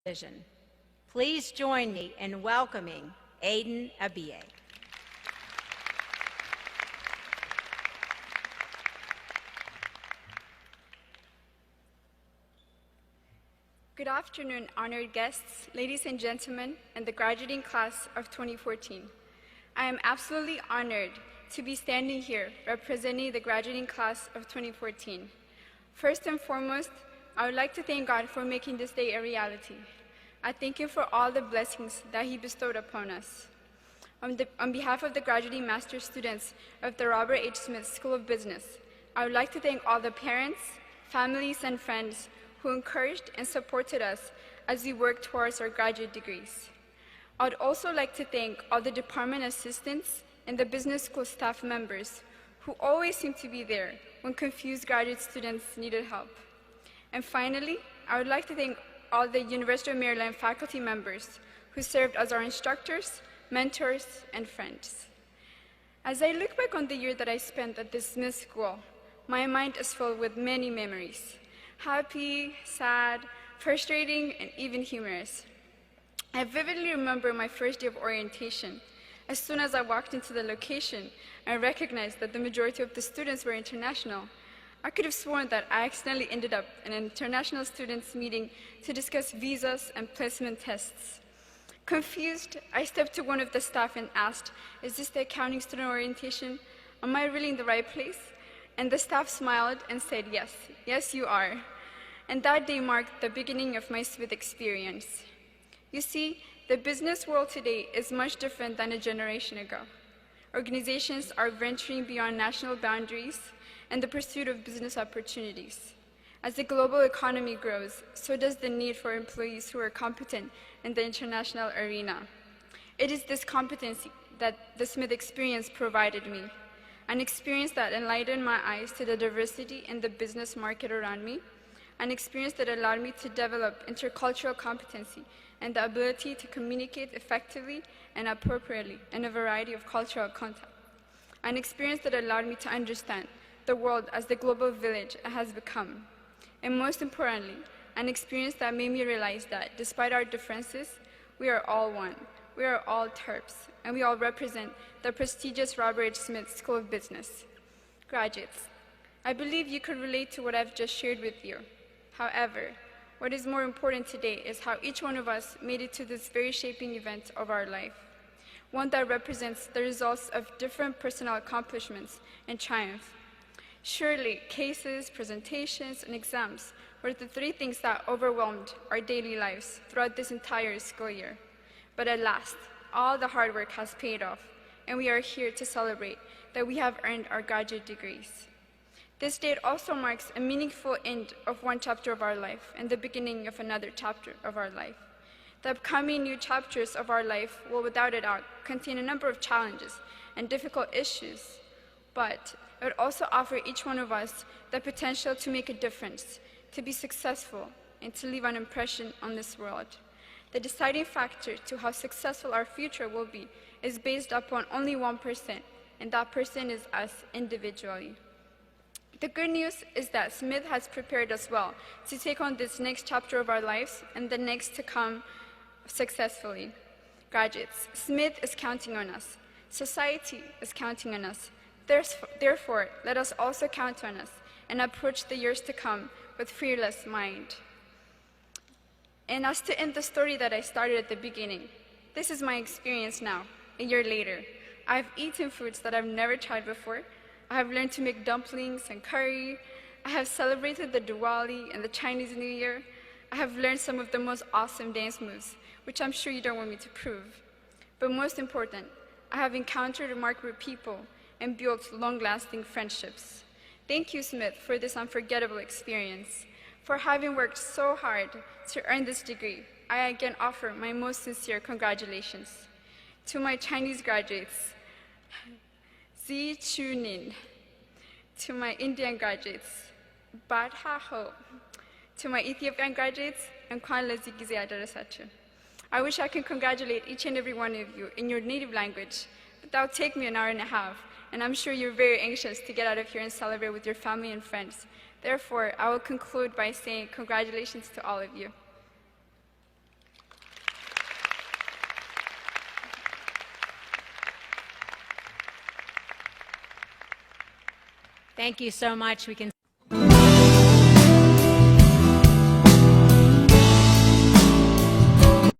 Vision. Please join me in welcoming Aiden Abie. Good afternoon, honored guests, ladies and gentlemen, and the graduating class of 2014. I am absolutely honored to be standing here representing the graduating class of 2014. First and foremost, I would like to thank God for making this day a reality. I thank Him for all the blessings that He bestowed upon us. On behalf of the graduating master's students of the Robert H. Smith School of Business, I would like to thank all the parents, families, and friends who encouraged and supported us as we work towards our graduate degrees. I would also like to thank all the department assistants and the business school staff members who always seem to be there when confused graduate students needed help. And finally, I would like to thank all the University of Maryland faculty members who served as our instructors, mentors, and friends. As I look back on the year that I spent at this Smith School, my mind is filled with many memories. Happy, sad, frustrating, and even humorous. I vividly remember my first day of orientation. As soon as I walked into the location, I recognized that the majority of the students were international. I could have sworn that I accidentally ended up in an international students meeting to discuss visas and placement tests. Confused, I stepped to one of the staff and asked, "Is this the accounting student orientation? Am I really in the right place?" And the staff smiled and said, yes, you are. And that day marked the beginning of my Smith experience. You see, the business world today is much different than a generation ago. Organizations are venturing beyond national boundaries and the pursuit of business opportunities. As the global economy grows, so does the need for employees who are competent in the international arena. It is this competency that the Smith experience provided me, an experience that enlightened my eyes to the diversity in the business market around me, an experience that allowed me to develop intercultural competency and the ability to communicate effectively and appropriately in a variety of cultural contexts, an experience that allowed me to understand the world as the global village it has become, and most importantly, an experience that made me realize that despite our differences, we are all one. We are all Terps, and we all represent the prestigious Robert H. Smith School of Business. Graduates, I believe you could relate to what I've just shared with you. However, what is more important today is how each one of us made it to this very shaping event of our life, one that represents the results of different personal accomplishments and triumph. Surely, cases, presentations, and exams were the three things that overwhelmed our daily lives throughout this entire school year. But at last, all the hard work has paid off, and we are here to celebrate that we have earned our graduate degrees. This date also marks a meaningful end of one chapter of our life and the beginning of another chapter of our life. The upcoming new chapters of our life will without a doubt contain a number of challenges and difficult issues, but it would also offer each one of us the potential to make a difference, to be successful, and to leave an impression on this world. The deciding factor to how successful our future will be is based upon only one person, and that person is us individually. The good news is that Smith has prepared us well to take on this next chapter of our lives and the next to come successfully. Graduates, Smith is counting on us. Society is counting on us. Therefore, let us also count on us and approach the years to come with fearless mind. And as to end the story that I started at the beginning, this is my experience now, a year later. I've eaten foods that I've never tried before. I have learned to make dumplings and curry. I have celebrated the Diwali and the Chinese New Year. I have learned some of the most awesome dance moves, which I'm sure you don't want me to prove. But most important, I have encountered remarkable people and built long-lasting friendships. Thank you, Smith, for this unforgettable experience. For having worked so hard to earn this degree, I again offer my most sincere congratulations. To my Chinese graduates, Zi Chu Nin. To my Indian graduates, Bat Ha Ho. To my Ethiopian graduates, Nkwan Lezi Gize Adarasatu. I wish I could congratulate each and every one of you in your native language, but that would take me an hour and a half, and I'm sure you're very anxious to get out of here and celebrate with your family and friends. Therefore, I will conclude by saying congratulations to all of you. Thank you so much. We can